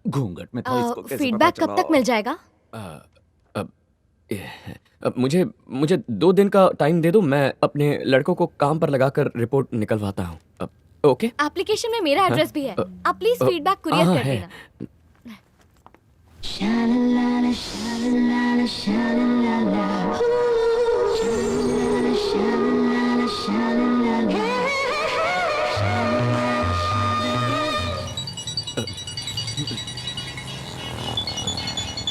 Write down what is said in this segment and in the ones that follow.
घूंघट में था, इसको कैसे फीडबैक पता कब चला? तक मिल जाएगा? मुझे 2 दिन का टाइम दे दो, मैं अपने लड़कों को काम पर लगाकर रिपोर्ट निकलवाता हूँ। ओके? एप्लीकेशन में मेरा एड्रेस भी है, आप प्लीज फीडबैक कुरियर हाँ, कर है। देना।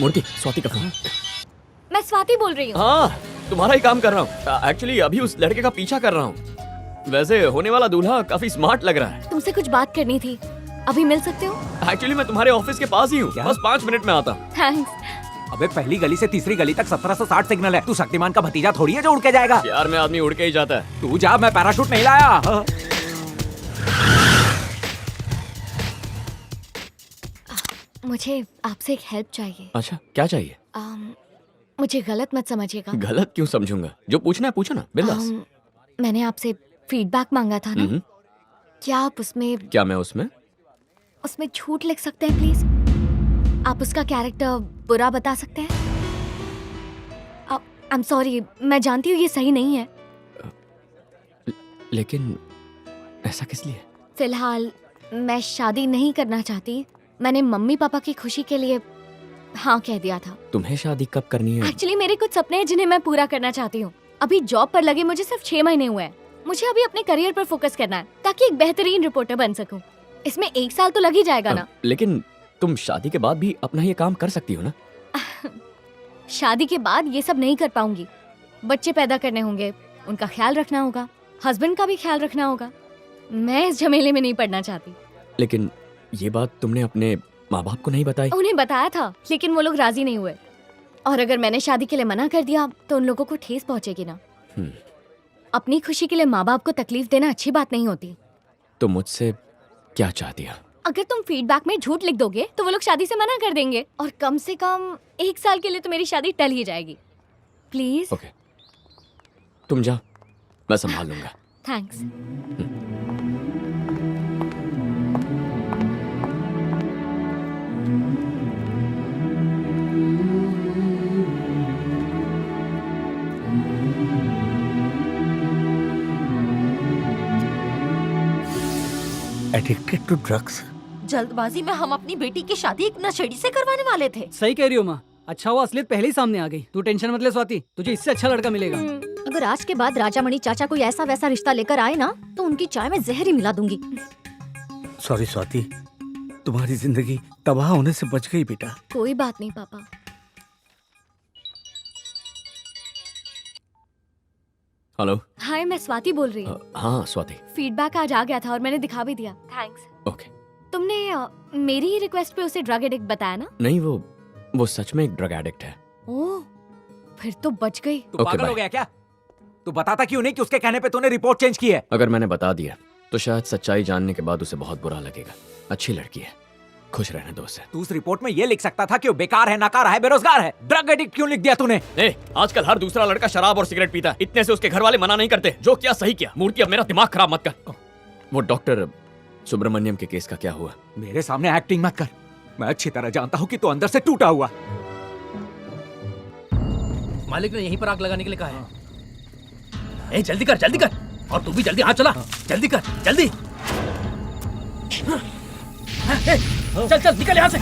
मूर्ति, स्वाति का फोन। मैं स्वाति बोल रही हूँ। हाँ, तुम्हारा ही काम कर रहा हूँ। एक्चुअली अभी उस लड़के का पीछा कर रहा हूँ। वैसे होने वाला दूल्हा काफी स्मार्ट लग रहा है। तुमसे कुछ बात करनी थी, अभी मिल सकते हो? एक्चुअली मैं तुम्हारे ऑफिस के पास ही हूँ, बस 5 मिनट में आता हूँ। थैंक्स। अबे पहली गली से तीसरी गली तक 1760 सिग्नल है। तू शक्तिमान का भतीजा थोड़ी है जो उड़ के जाएगा। प्यार में आदमी उड़ के ही जाता है। तू जा, मैं पैराशूट नहीं लाया। मुझे आपसे एक हेल्प चाहिए। अच्छा, क्या चाहिए? मुझे गलत मत समझिएगा। गलत क्यों समझूंगा? जो पूछना है पूछो ना, बिंदास। मैंने आपसे फीडबैक मांगा था ना, क्या आप क्या मैं उसमें झूठ लिख सकते हैं प्लीज? आप उसका कैरेक्टर बुरा बता सकते हैं? आई एम सॉरी, मैं जानती हूँ ये सही नहीं है। लेकिन ऐसा किस लिए? फिलहाल मैं शादी नहीं करना चाहती। मैंने मम्मी पापा की खुशी के लिए हाँ कह दिया था। तुम्हें शादी कब करनी है? एक्चुअली मेरे कुछ सपने हैं जिन्हें मैं पूरा करना चाहती हूँ। अभी जॉब पर लगे मुझे सिर्फ 6 महीने हुए हैं। मुझे अभी अपने करियर पर फोकस करना है ताकि एक बेहतरीन रिपोर्टर बन सकूं। इसमें 1 साल तो लग ही जाएगा ना। लेकिन तुम शादी के बाद भी अपना ये काम कर सकती हो ना? शादी के बाद ये सब नहीं कर पाऊंगी। बच्चे पैदा करने होंगे, उनका ख्याल रखना होगा, हस्बैंड का भी ख्याल रखना होगा। मैं इस झमेले में नहीं पड़ना चाहती। लेकिन ये बात तुमने अपने माँ बाप को नहीं बताई? उन्हें बताया था, लेकिन वो लोग राजी नहीं हुए। और अगर मैंने शादी के लिए मना कर दिया तो उन लोगों को ठेस पहुंचेगी ना। अपनी खुशी के लिए माँ बाप को तकलीफ देना अच्छी बात नहीं होती। तो मुझसे क्या चाहती है? अगर तुम फीडबैक में झूठ लिख दोगे तो वो लोग शादी से मना कर देंगे, और कम से कम 1 साल के लिए तो मेरी शादी टल ही जाएगी। प्लीज। ओके, तुम जाओ, मैं संभाल लूंगा। थैंक्स। Addicted to drugs. जल्दबाजी में हम अपनी बेटी की शादी एक नशेड़ी से करवाने वाले थे। सही कह रही हो माँ। अच्छा हुआ असलियत पहले ही सामने आ गई। तू टेंशन मत ले स्वाति, तुझे इससे अच्छा लड़का मिलेगा। अगर आज के बाद राजामणि चाचा कोई ऐसा वैसा रिश्ता लेकर आए ना तो उनकी चाय में जहर ही मिला दूंगी। सॉरी स्वाति, तुम्हारी जिंदगी तबाह होने से बच गई बेटा। कोई बात नहीं पापा। हेलो। हाय, मैं स्वाति बोल रही हूँ। हाँ स्वाति। फीडबैक आज आ गया था और मैंने दिखा भी दिया। थैंक्स। ओके। तुमने मेरी ही रिक्वेस्ट पे उसे ड्रग एडिक्ट बताया ना? नहीं, वो सच में एक ड्रग एडिक्ट है। ओह, फिर तो बच गई। तू पागल हो गया क्या? तू बताता क्यों नहीं कि उसके कहने पे तूने रिपोर्ट चेंज की है? अगर मैंने बता दिया तो शायद सच्चाई जानने के बाद उसे बहुत बुरा लगेगा। अच्छी लड़की है, खुश रहने दो उसे। तू उस रिपोर्ट में ये लिख सकता था कि वो बेकार है, नकारा है, बेरोजगार है। ड्रग एडिक्ट क्यों लिख दिया तूने? आजकल हर दूसरा लड़का शराब और सिगरेट पीता है। इतने से उसके घर वाले मना नहीं करते। जो किया सही किया। मूर्ति, अब मेरा दिमाग खराब मत कर। वो डॉक्टर सुब्रमण्यम के केस का क्या हुआ? मेरे सामने एक्टिंग मत कर। मैं अच्छी तरह जानता हूँ कि तू अंदर से टूटा हुआ। मालिक ने यहीं पर आग लगाने के लिए कहा है। जल्दी कर, जल्दी कर। और तू भी जल्दी हाथ चला। जल्दी कर, जल्दी। चल चल, निकल यहाँ से।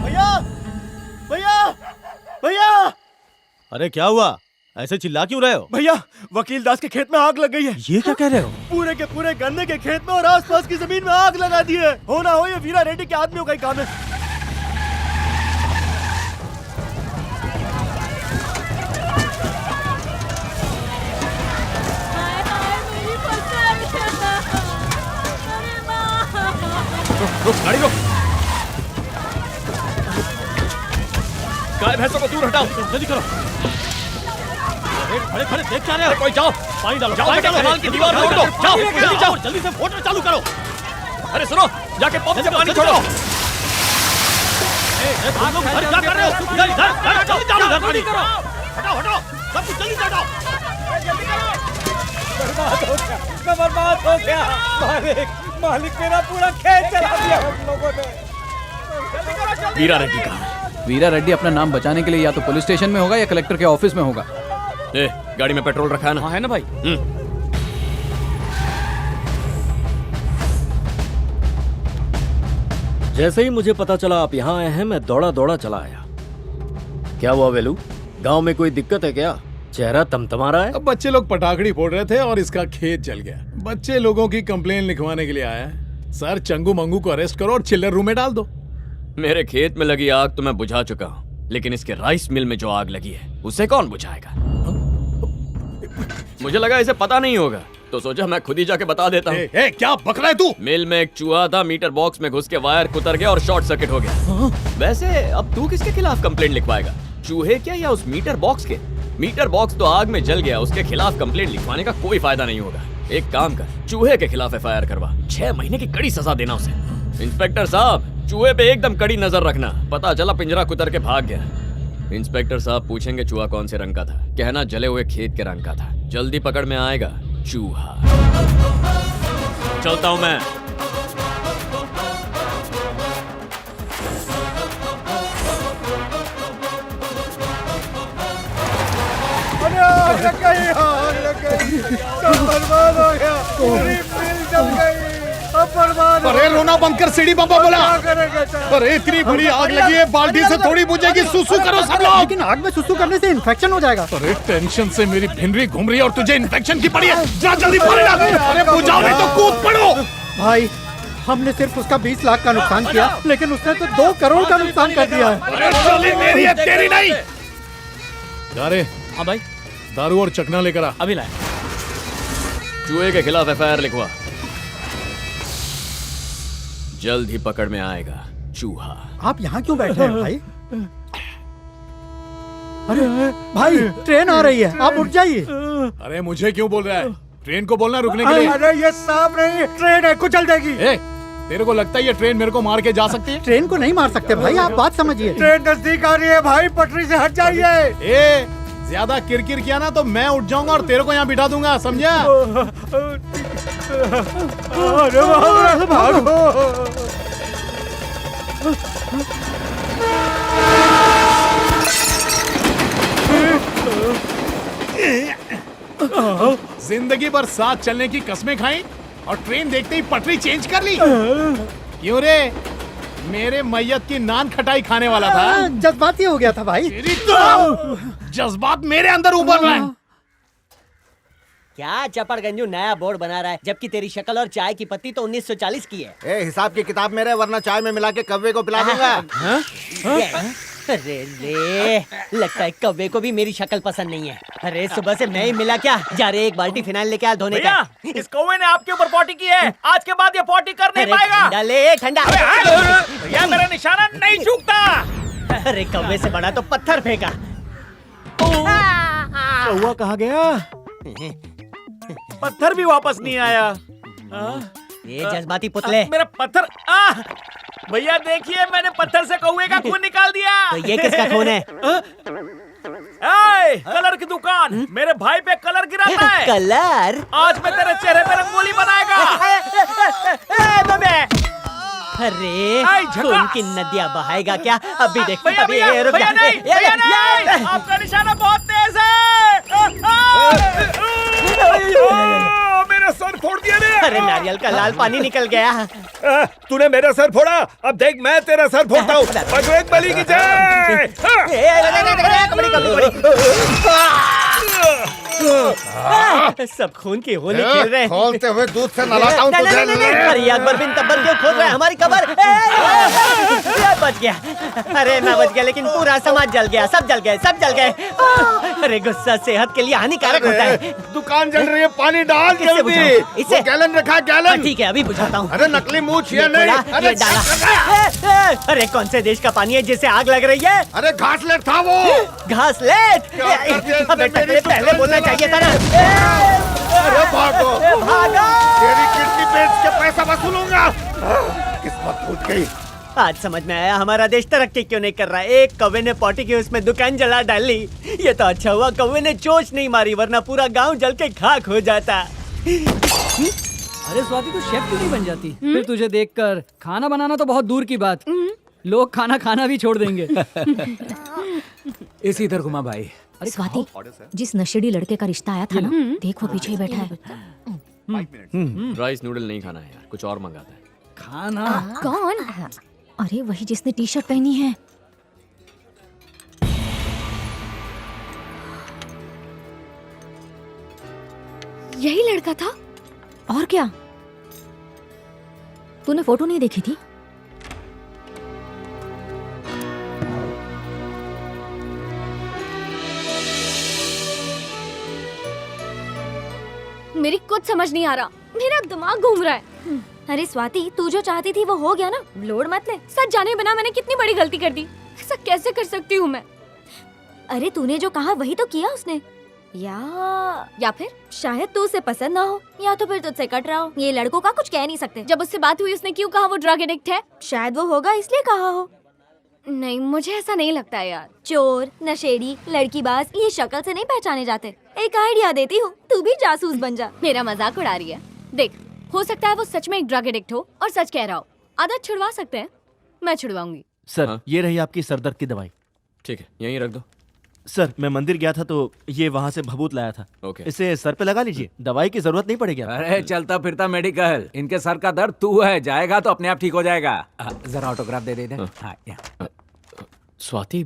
भैया, भैया, भैया! अरे क्या हुआ? ऐसे चिल्ला क्यों रहे हो? भैया, वकील दास के खेत में आग लग गई है। ये क्या कह रहे हो? पूरे के पूरे गन्ने के खेत में और आसपास की जमीन में आग लगा दी है। हो ना हो ये वीरा रेड्डी के आदमियों का ही काम है। रुक, गाड़ी रुक। गाय भैंसों को दूर हटाओ। जल्दी करो। खड़े खड़े देख क्या रहे हो? कोई जाओ, पानी डालो, जाओ, पानी डालो। कनाल की दीवार तोड़ दो। जाओ, जल्दी जाओ, जल्दी से मोटर चालू करो। अरे सुनो, जाके पंप से पानी छोड़ो। अरे क्या कर रहे हो? जल्दी चालू कर पानी। हटाओ हटाओ, सब कुछ जल्दी से हटाओ। बर्बाद हो गया, मालिक, मालिक मेरा पूरा खेत जला दिया हम लोगों ने। वीरा रेड्डी कहाँ है? वीरा रेड्डी अपना नाम बचाने के लिए या तो पुलिस स्टेशन में होगा या कलेक्टर के ऑफिस में होगा। ए, गाड़ी में पेट्रोल रखा है ना? हाँ है ना भाई। जैसे ही मुझे पता चला आप यहाँ आए हैं, मैं दौड़ा दौड़ा चला आया। क्या हुआ वेलू, गांव में कोई दिक्कत है क्या? चेहरा तमतमा रहा है। अब बच्चे लोग पटाखड़ी फोड़ रहे थे और इसका खेत जल गया। बच्चे लोगों की कंप्लेन लिखवाने के लिए आया है। सर, चंगू मंगू को अरेस्ट करो और चिल्लर रूम में डाल दो। मेरे खेत में लगी आग तो मैं बुझा चुका हूँ, लेकिन इसके राइस मिल में जो आग लगी है उसे कौन बुझाएगा? मुझे लगा इसे पता नहीं होगा, तो सोचा मैं खुद ही जाके बता देता हूँ। क्या बक रहा है तू? मिल में एक चूहा था, मीटर बॉक्स में घुस के वायर कुतर गया और शॉर्ट सर्किट हो गया। वैसे अब तू किसके खिलाफ कंप्लेंट लिखवाएगा? चूहे क्या या उस मीटर बॉक्स के? मीटर बॉक्स तो आग में जल गया, उसके खिलाफ कंप्लेंट लिखवाने का कोई फायदा नहीं होगा। एक काम कर, चूहे के खिलाफ एफआईआर करवा, 6 महीने की कड़ी सजा देना उसे। इंस्पेक्टर साहब, चूहे पे एकदम कड़ी नजर रखना। पता चला पिंजरा कुतर के भाग गया। इंस्पेक्टर साहब पूछेंगे चूहा कौन से रंग का था, कहना जले हुए खेत के रंग का था। जल्दी पकड़ में आएगा चूहा। चलता हूं मैं। आग लग गई, आग लग गई, सब बर्बाद हो गया, पूरी मिल जल गई, अब बर्बाद। अरे रोना बंद कर, सीढ़ी बम्बा बोला। अरे इतनी बड़ी आग लगी है, बाल्टी से थोड़ी बुझेगी। सुसु करो सब लोग। लेकिन आग में सुसु करने से इन्फेक्शन हो जाएगा। अरे टेंशन से मेरी भिनरी घूम रही है और तुझे इन्फेक्शन की पड़ी है। जा जल्दी पानी डाल। अरे बुझाओ नहीं तो कूद पड़ो। भाई, हमने सिर्फ उसका 20 लाख का नुकसान किया, लेकिन उसने तो 2 करोड़ का नुकसान कर दिया है। अरे चली मेरी है, तेरी नहीं। अरे हाँ भाई, दारू और चकना लेकर आ। अभी लाए। चूहे के खिलाफ एफआईआर लिखवा, जल्द ही पकड़ में आएगा चूहा। आप यहाँ क्यों बैठे हैं भाई? अरे भाई, ट्रेन आ रही है, आप उठ जाइए। अरे मुझे क्यों बोल रहा है? ट्रेन को बोलना रुकने के लिए। अरे ये सांप नहीं, ट्रेन है, कुचल देगी। तेरे को लगता है ये ट्रेन मेरे को मार के जा सकती है? ट्रेन को नहीं मार सकते भाई, आप बात समझिए। ट्रेन नजदीक आ रही है भाई, पटरी से हट जाइए। ज्यादा किरकिर किया ना तो मैं उठ जाऊंगा और तेरे को यहाँ बिठा दूंगा, समझा? अरे भागो। जिंदगी भर साथ चलने की कसमें खाई और ट्रेन देखते ही पटरी चेंज कर ली। क्यों रे? मेरे मैयत की नान खटाई खाने वाला था। जज्बाती हो गया था भाई। तेरी तो जज्बात मेरे अंदर उभर रहा है। क्या चपड़गंजू नया बोर्ड बना रहा है, जबकि तेरी शक्ल और चाय की पत्ती तो 1940 की है। हिसाब की किताब मेरे, वरना चाय में मिला के कव्वे को पिला दूंगा। अरे रे, लगता है कव्वे को भी मेरी शक्ल पसंद नहीं है। अरे सुबह से मैं ही मिला क्या? जा रे, एक बाल्टी फिनाइल लेके आ धोने का। इस कौवे ने आपके ऊपर पॉटी की है, आज के बाद ये पॉटी कर नहीं पाएगा। ठंडा ले, ठंडा। यह मेरा निशाना नहीं चूकता। अरे कव्वे से बड़ा तो पत्थर फेंका। कौवा कहाँ गया? पत्थर भी वापस नहीं आया। ये जज्बाती पुतले। मेरा पत्थर। भैया देखिए, मैंने पत्थर से कौवे का खून निकाल दिया। तो ये किसका खून है? कलर की दुकान, मेरे भाई पे कलर गिराता है। कलर? आज मैं तेरे चेहरे पे रंगोली बनाएगा। अरे खून की नदियाँ बहाएगा क्या? अभी देख, भैया, अभी भैया, रुक भैया जा। नहीं, भैया नहीं, आपका निशाना बहुत तेज है। मेरा सर फोड़ दिया ने। अरे नारियल का लाल पानी निकल गया। तूने मेरा सर फोड़ा, अब देख मैं तेरा सर फोड़ता हूँ। बजरंग बली की जय। सब खून की होली खेल रहे हैं। खोलते हुए दूध से नलाता हूँ तुझे। अरे अकबर बिन तब्बर क्यों खोद रहा है हमारी कब्र? बच गया। अरे मैं बच गया, लेकिन पूरा समाज जल गया। सब जल गए, सब जल गए। अरे गुस्सा सेहत के लिए हानिकारक होता है। दुकान जल रही है, पानी डाल किससे जल्दी। बुझाऊं? इसे? गैलन रखा, गैलन। ठीक है, अभी बुझाता हूँ। अरे नकली मूछ ये नहीं। ये डाला। अरे कौन से देश का पानी है जिसे आग लग रही है? अरे घासलेट था वो। घासलेट? अबे पहले बोलना चाहिए था ना। अरे भागो, भागो। तेरी किडनी बेच के पैसा वसूलूंगा। किस्मत फूट गई। आज समझ में आया हमारा देश तरक्की क्यों नहीं कर रहा। एक कौवे ने पॉटी की उसमें दुकान जला डाली। ये तो अच्छा हुआ कौवे ने चोंच नहीं मारी, वरना पूरा गांव जल के खाक हो जाता। अरे स्वाति, तू शेफ क्यों नहीं बन जाती? फिर तुझे देखकर खाना बनाना तो बहुत दूर की बात, लोग खाना खाना भी छोड़ देंगे। इसी इधर घुमा भाई। स्वाति, जिस नशेड़ी लड़के का रिश्ता आया था ना, देख वो पीछे ही बैठा है। राइस नूडल नहीं खाना है यार, कुछ और मंगाता है। खाना? कौन? अरे वही जिसने टी शर्ट पहनी है। यही लड़का था। और क्या, तूने फोटो नहीं देखी थी? मेरी कुछ समझ नहीं आ रहा, मेरा दिमाग घूम रहा है। अरे स्वाति, तू जो चाहती थी वो हो गया ना, लोड मत ले। सच जाने बिना मैंने कितनी बड़ी गलती कर दी, ऐसा कैसे कर सकती हूँ मैं? अरे तूने जो कहा वही तो किया उसने। या फिर शायद तू उसे पसंद ना हो, या तो फिर तुझसे कट रहा हो। ये लड़कों का कुछ कह नहीं सकते। जब उससे बात हुई उसने क्यों कहा वो ड्रग एडिक्ट है? शायद वो होगा इसलिए कहा हो। नहीं, मुझे ऐसा नहीं लगता है यार। चोर, नशेड़ी, लड़कीबाज, ये शक्ल से नहीं पहचाने जाते। एक आइडिया देती हूँ, तू भी जासूस बन जा। मेरा मजाक उड़ा रही है? देख, हो सकता है वो सच में एक ड्रग एडिक्ट हो और सच कह रहा हो। आदत छुड़वा सकते हैं, मैं छुड़वाऊंगी। सर हाँ? ये रही आपकी सरदर्द की दवाई। ठीक है, यहीं रख दो। सर मैं मंदिर गया था तो ये वहाँ से भभूत लाया था। ओके। इसे सर पे लगा लीजिए, दवाई की जरूरत नहीं पड़ेगी। अरे चलता फिरता मेडिकल, इनके सर का दर्द तू है, जाएगा तो अपने आप ठीक हो जाएगा। जरा ऑटोग्राफ दे दे इधर। हाँ, यहाँ। स्वाति,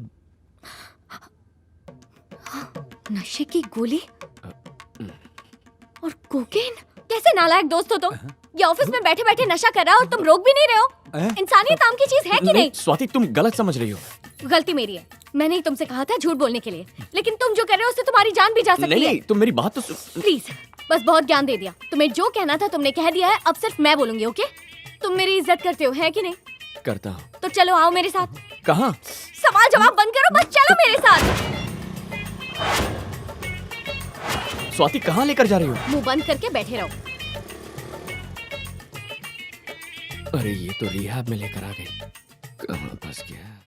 नशे की गोली और कोकेन? कैसे नालायक दोस्त हो तुम? ये ऑफिस में बैठे बैठे नशा कर रहा है और तुम रोक भी नहीं रहे हो। इंसानियत नाम की चीज है कि नहीं? स्वाति तुम गलत समझ रही हो। गलती मेरी है, मैंने ही तुमसे कहा था झूठ बोलने के लिए, लेकिन तुम जो कर रहे हो उससे तुम्हारी जान भी जा सकती नहीं है। नहीं, तुम मेरी बात तो प्लीज, बस बहुत ज्ञान दे दिया। तुम्हें जो कहना था तुमने कह दिया है, अब सिर्फ मैं बोलूंगी। ओके? तुम मेरी इज्जत करते हो, है कि नहीं? करता हूँ। तो चलो आओ मेरे साथ। कहाँ? सवाल जवाब बंद करो, बस चलो मेरे साथ। स्वाति कहाँ लेकर जा रही हो? मुंह बंद करके बैठे रहो। अरे ये तो रिहैब में लेकर आ गई, कहाँ फंस गया।